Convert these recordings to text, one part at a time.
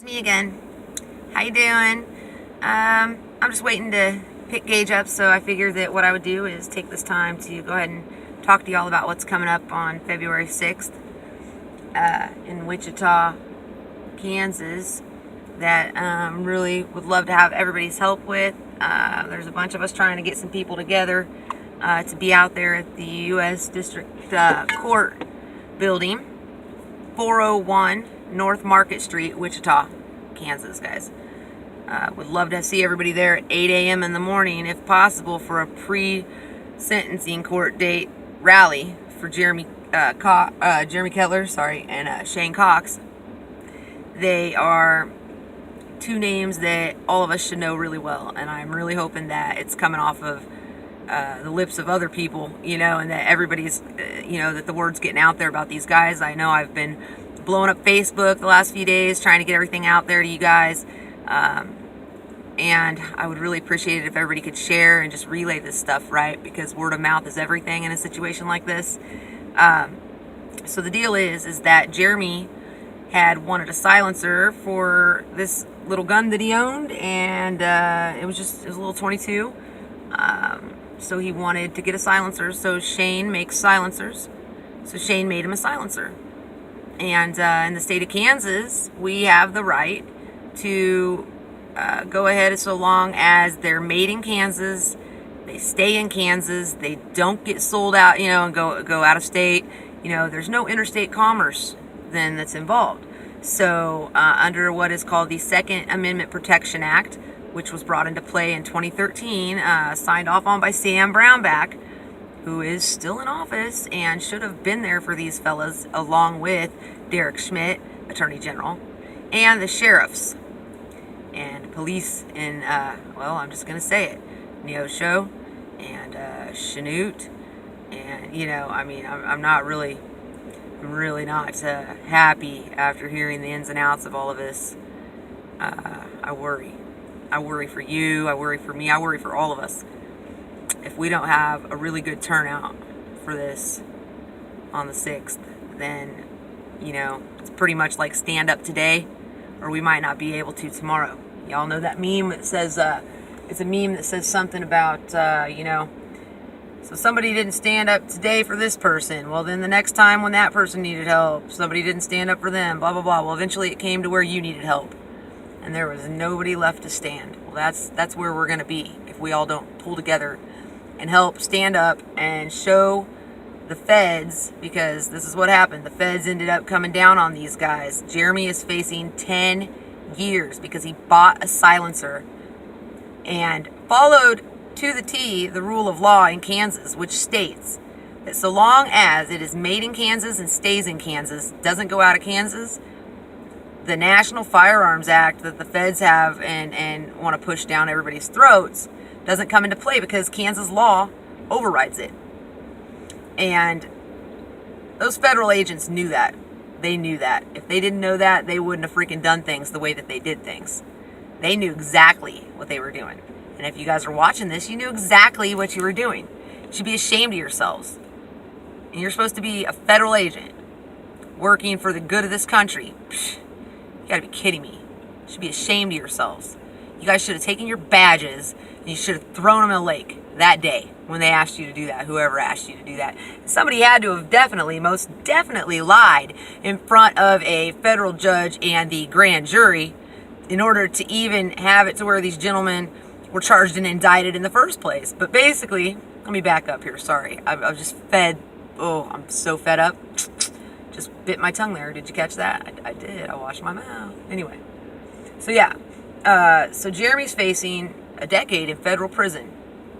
It's me again. How you doing? I'm just waiting to pick Gage up, so I figured that what I would do is take this time to go ahead and talk to y'all about what's coming up on February 6th in Wichita, Kansas, that really would love to have everybody's help with. There's a bunch of us trying to get some people together to be out there at the U.S. District Court building, 401 North Market Street, Wichita, Kansas, guys. Would love to see everybody there at 8 a.m. in the morning, if possible, for a pre-sentencing court date rally for Jeremy Kettler, and Shane Cox. They are two names that all of us should know really well, and I'm really hoping that it's coming off of the lips of other people, and that everybody's, that the word's getting out there about these guys. I know I've been blowing up Facebook the last few days, trying to get everything out there to you guys. And I would really appreciate it if everybody could share and just relay this stuff, right? Because word of mouth is everything in a situation like this. So the deal is that Jeremy had wanted a silencer for this little gun that he owned, and it was a little 22. So he wanted to get a silencer. So Shane makes silencers. So Shane made him a silencer. And in the state of Kansas, we have the right to go ahead, so long as they're made in Kansas, they stay in Kansas, they don't get sold out, and go out of state. There's no interstate commerce then that's involved. So under what is called the Second Amendment Protection Act, which was brought into play in 2013, signed off on by Sam Brownback, who is still in office and should have been there for these fellas, along with Derek Schmidt, Attorney General, and the sheriffs and police in, I'm just going to say it, Neosho and Chanute. And, I'm really not happy after hearing the ins and outs of all of this. I worry. I worry for you. I worry for me. I worry for all of us. If we don't have a really good turnout for this on the 6th, then, it's pretty much like stand up today, or we might not be able to tomorrow. Y'all know that meme that says, it's a meme that says something about, so somebody didn't stand up today for this person. Well, then the next time when that person needed help, somebody didn't stand up for them, blah, blah, blah. Well, eventually it came to where you needed help, and there was nobody left to stand. Well, that's where we're going to be if we all don't pull together and help stand up and show the feds, because this is what happened. The feds ended up coming down on these guys. Jeremy is facing 10 years because he bought a silencer and followed to the T the rule of law in Kansas, which states that so long as it is made in Kansas and stays in Kansas, doesn't go out of Kansas, the National Firearms Act that the feds have and want to push down everybody's throats doesn't come into play, because Kansas law overrides it. And those federal agents knew that. They knew that. If they didn't know that, they wouldn't have freaking done things the way that they did things. They knew exactly what they were doing. And if you guys are watching this, you knew exactly what you were doing. You should be ashamed of yourselves. And you're supposed to be a federal agent working for the good of this country. Psh, you gotta be kidding me. You should be ashamed of yourselves. You guys should have taken your badges and you should have thrown them in a lake that day when they asked you to do that, whoever asked you to do that. Somebody had to have most definitely lied in front of a federal judge and the grand jury in order to even have it to where these gentlemen were charged and indicted in the first place. But basically, let me back up here, sorry. I've just I'm so fed up. Just bit my tongue there. Did you catch that? I did. I washed my mouth. Anyway. So yeah. So Jeremy's facing a decade in federal prison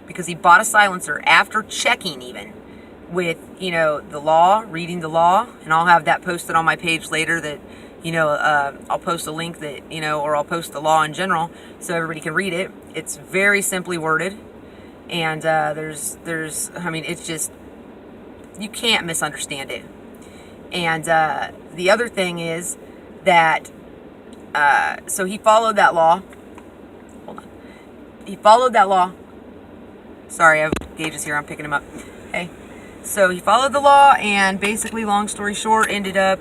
because he bought a silencer after checking even with, the law, reading the law. And I'll have that posted on my page later that, I'll post a link that, or I'll post the law in general so everybody can read it. It's very simply worded. And it's just, you can't misunderstand it. And the other thing is that, so he followed that law. Hold on. He followed that law. Sorry, I have Gage here. I'm picking him up. Okay. So he followed the law, and basically, long story short, ended up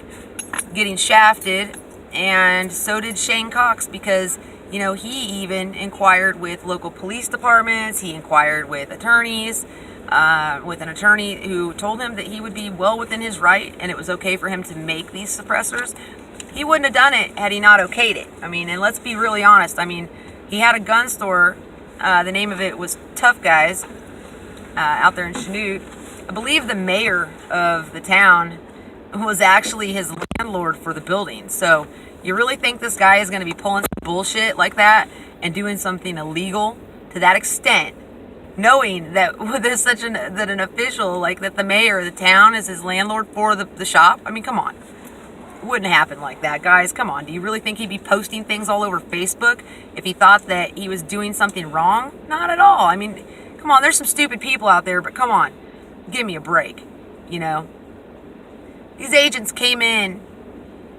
getting shafted And so did Shane Cox, because, you know, he even inquired with local police departments. He inquired with attorneys, with an attorney who told him that he would be well within his right and it was okay for him to make these suppressors. He wouldn't have done it had he not okayed it. I mean, and let's be really honest. I mean, he had a gun store. The name of it was Tough Guys, out there in Chanute. I believe the mayor of the town was actually his landlord for the building. So you really think this guy is going to be pulling some bullshit like that and doing something illegal to that extent, knowing that there's such an official, like that the mayor of the town is his landlord for the shop? I mean, come on. It wouldn't happen like that, guys. Come on. Do you really think he'd be posting things all over Facebook if he thought that he was doing something wrong? Not at all. I mean, come on. There's some stupid people out there, but come on. Give me a break, you know? These agents came in,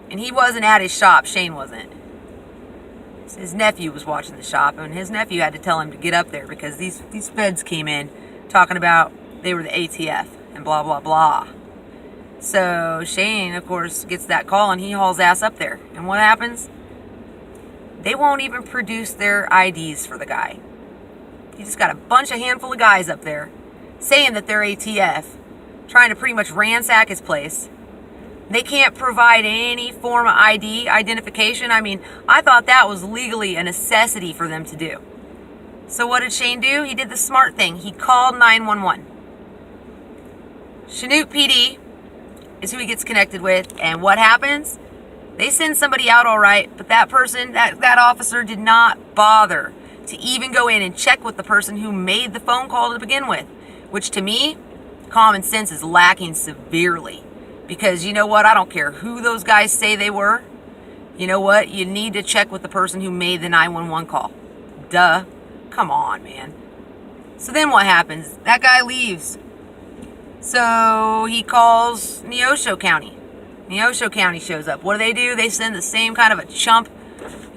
and he wasn't at his shop. Shane wasn't. His nephew was watching the shop, and his nephew had to tell him to get up there because these feds came in talking about they were the ATF and blah, blah, blah. So Shane, of course, gets that call, and he hauls ass up there. And what happens? They won't even produce their IDs for the guy. You just got a handful of guys up there saying that they're ATF, trying to pretty much ransack his place. They can't provide any form of ID, identification. I mean, I thought that was legally a necessity for them to do. So what did Shane do? He did the smart thing. He called 911. Chanute PD is who he gets connected with, and what happens? They send somebody out all right, but that person, that officer did not bother to even go in and check with the person who made the phone call to begin with, which to me, common sense is lacking severely. Because you know what? I don't care who those guys say they were. You know what? You need to check with the person who made the 911 call. Duh. Come on, man. So then what happens? That guy leaves. So he calls Neosho County. Neosho County shows up. What do? They send the same kind of a chump.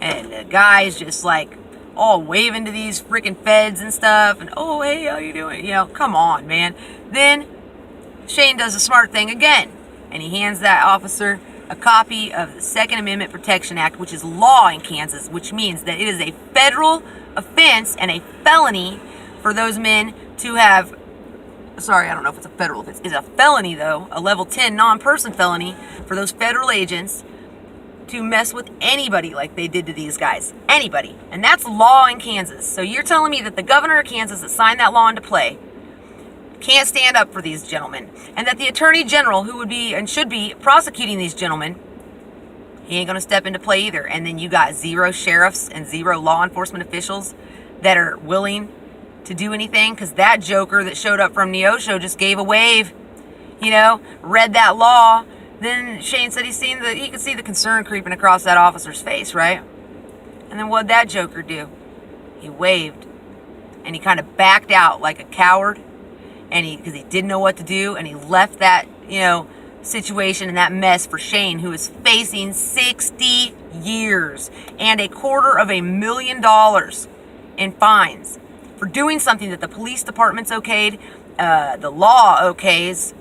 And the guy's just like all waving to these freaking feds and stuff. And, oh, hey, how you doing? You know, come on, man. Then Shane does a smart thing again. And he hands that officer a copy of the Second Amendment Protection Act, which is law in Kansas, which means that it is a federal offense and a felony for those men to have, sorry, I don't know if it's a federal offense. It's a felony, though, a level 10 non-person felony for those federal agents to mess with anybody like they did to these guys. Anybody. And that's law in Kansas. So you're telling me that the governor of Kansas that signed that law into play can't stand up for these gentlemen, and that the attorney general who would be and should be prosecuting these gentlemen, he ain't going to step into play either. And then you got zero sheriffs and zero law enforcement officials that are willing to do anything, because that joker that showed up from Neosho just gave a wave, you know, read that law. Then Shane said he could see the concern creeping across that officer's face, right? And then what'd that joker do? He waved, and he kind of backed out like a coward. And because he didn't know what to do, and he left that, you know, situation and that mess for Shane, who is facing 60 years and $250,000 in fines for doing something that the police department's okayed, the law okays,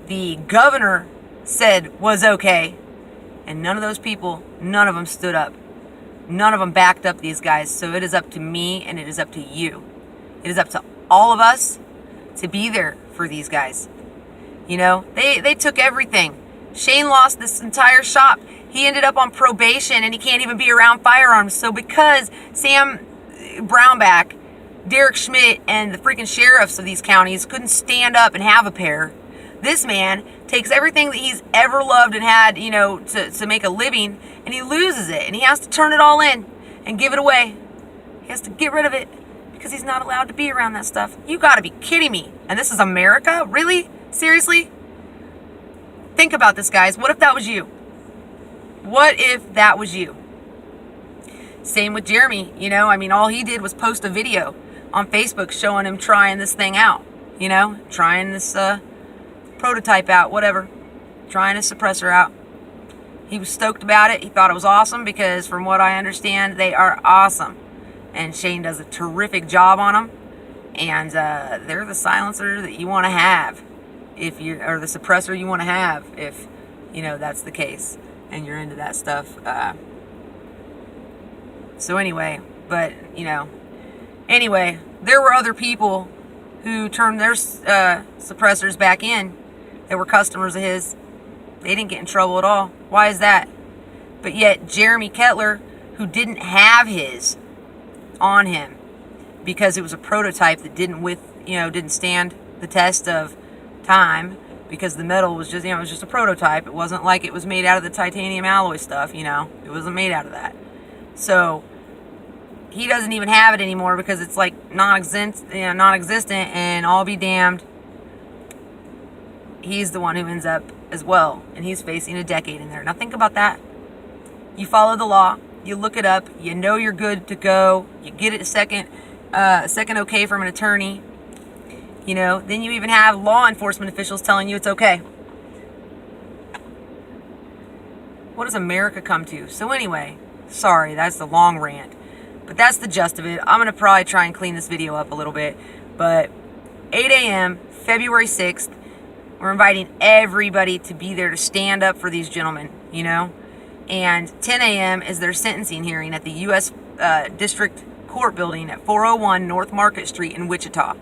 the governor said was okay, and none of those people, none of them stood up. None of them backed up these guys. So it is up to me, and it is up to you. It is up to all of us to be there for these guys. You know, they took everything. Shane lost this entire shop. He ended up on probation, and he can't even be around firearms. So because Sam Brownback, Derek Schmidt, and the freaking sheriffs of these counties couldn't stand up and have a pair, this man takes everything that he's ever loved and had, you know, to make a living, and he loses it, and he has to turn it all in and give it away. He has to get rid of it, because he's not allowed to be around that stuff. You gotta be kidding me. And this is America? Really? Seriously? Think about this, guys. What if that was you? What if that was you? Same with Jeremy. You know, I mean, all he did was post a video on Facebook showing him trying this thing out. You know, trying this prototype out, whatever. Trying a suppressor out. He was stoked about it. He thought it was awesome because, from what I understand, they are awesome. And Shane does a terrific job on them. And they're the silencer that you want to have, or the suppressor you want to have, if, you know, that's the case. and you're into that stuff. So anyway, but, you know, anyway, there were other people who turned their suppressors back in that were customers of his. They didn't get in trouble at all. Why is that? But yet Jeremy Kettler, who didn't have his on him because it was a prototype that didn't stand the test of time, because the metal was just, it was just a prototype. It wasn't like it was made out of the titanium alloy stuff, It wasn't made out of that. So he doesn't even have it anymore because it's like non-existent, and I'll be damned, he's the one who ends up as well, and he's facing a decade in there. Now think about that. You follow the law, you look it up, you know you're good to go, you get it a second okay from an attorney, then you even have law enforcement officials telling you it's okay. What does America come to? So anyway, sorry, that's the long rant, but that's the gist of it. I'm going to probably try and clean this video up a little bit, but 8 a.m., February 6th, we're inviting everybody to be there to stand up for these gentlemen, and 10 a.m. is their sentencing hearing at the U.S. District Court building at 401 North Market Street in Wichita.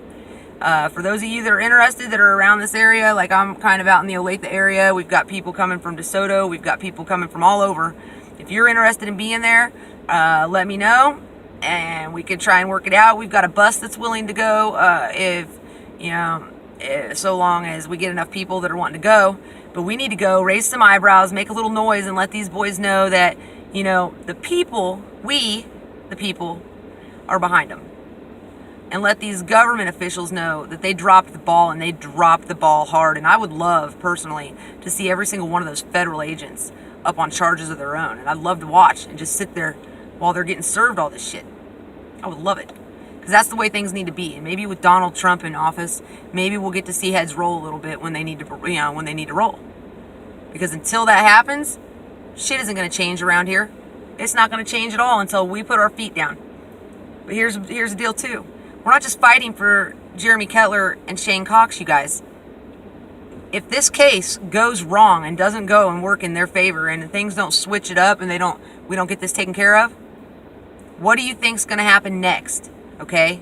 For those of you that are interested, that are around this area, like I'm kind of out in the Olathe area, we've got people coming from DeSoto, we've got people coming from all over. If you're interested in being there, let me know, and we could try and work it out. We've got a bus that's willing to go, so long as we get enough people that are wanting to go. But we need to go, raise some eyebrows, make a little noise, and let these boys know that, the people are behind them. And let these government officials know that they dropped the ball, and they dropped the ball hard. And I would love, personally, to see every single one of those federal agents up on charges of their own. And I'd love to watch and just sit there while they're getting served all this shit. I would love it. Because that's the way things need to be. And maybe with Donald Trump in office, maybe we'll get to see heads roll a little bit when they need to, when they need to roll. Because until that happens, shit isn't going to change around here. It's not going to change at all until we put our feet down. But here's the deal too. We're not just fighting for Jeremy Kettler and Shane Cox, you guys. If this case goes wrong and doesn't go and work in their favor, and things don't switch it up, and we don't get this taken care of, what do you think's going to happen next? Okay?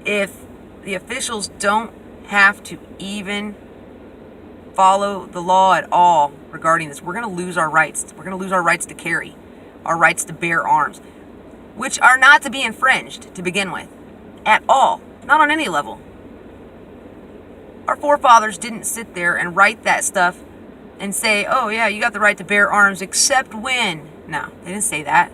If the officials don't have to even follow the law at all regarding this, we're going to lose our rights. We're going to lose our rights to carry, our rights to bear arms, which are not to be infringed to begin with, at all, not on any level. Our forefathers didn't sit there and write that stuff and say, oh yeah, you got the right to bear arms, except when. No, they didn't say that.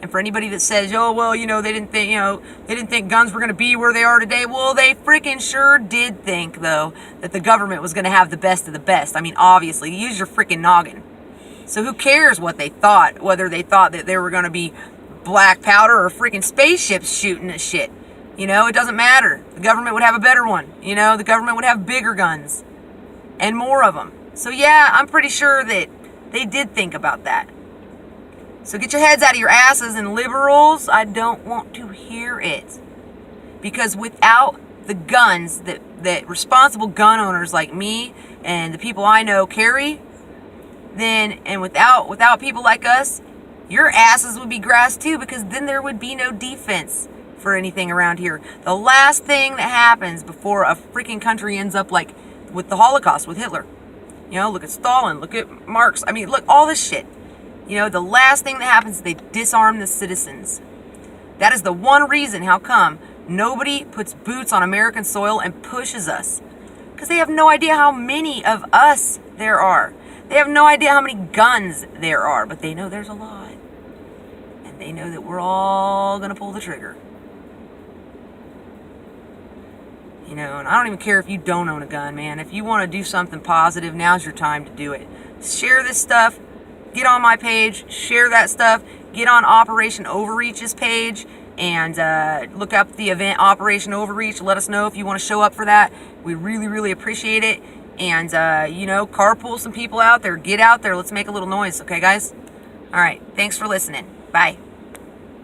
And for anybody that says, oh well, they didn't think guns were going to be where they are today. Well, they freaking sure did think, though, that the government was going to have the best of the best. I mean, obviously, use your freaking noggin. So who cares what they thought, whether they thought that there were going to be black powder or freaking spaceships shooting at shit. It doesn't matter. The government would have a better one. The government would have bigger guns and more of them. So yeah, I'm pretty sure that they did think about that. So get your heads out of your asses, and liberals, I don't want to hear it. Because without the guns that responsible gun owners like me and the people I know carry, then, and without people like us, your asses would be grass too, because then there would be no defense for anything around here. The last thing that happens before a freaking country ends up like with the Holocaust, with Hitler. Look at Stalin, look at Marx. I mean, look, all this shit. The last thing that happens is they disarm the citizens. That is the one reason how come nobody puts boots on American soil and pushes us. Because they have no idea how many of us there are. They have no idea how many guns there are, but they know there's a lot. And they know that we're all going to pull the trigger. And I don't even care if you don't own a gun, man. If you want to do something positive, now's your time to do it. Share this stuff. Get on my page. Share that stuff. Get on Operation Overreach's page and look up the event Operation Overreach. Let us know if you want to show up for that. We really, really appreciate it. And, carpool some people out there. Get out there. Let's make a little noise. Okay, guys? All right. Thanks for listening. Bye.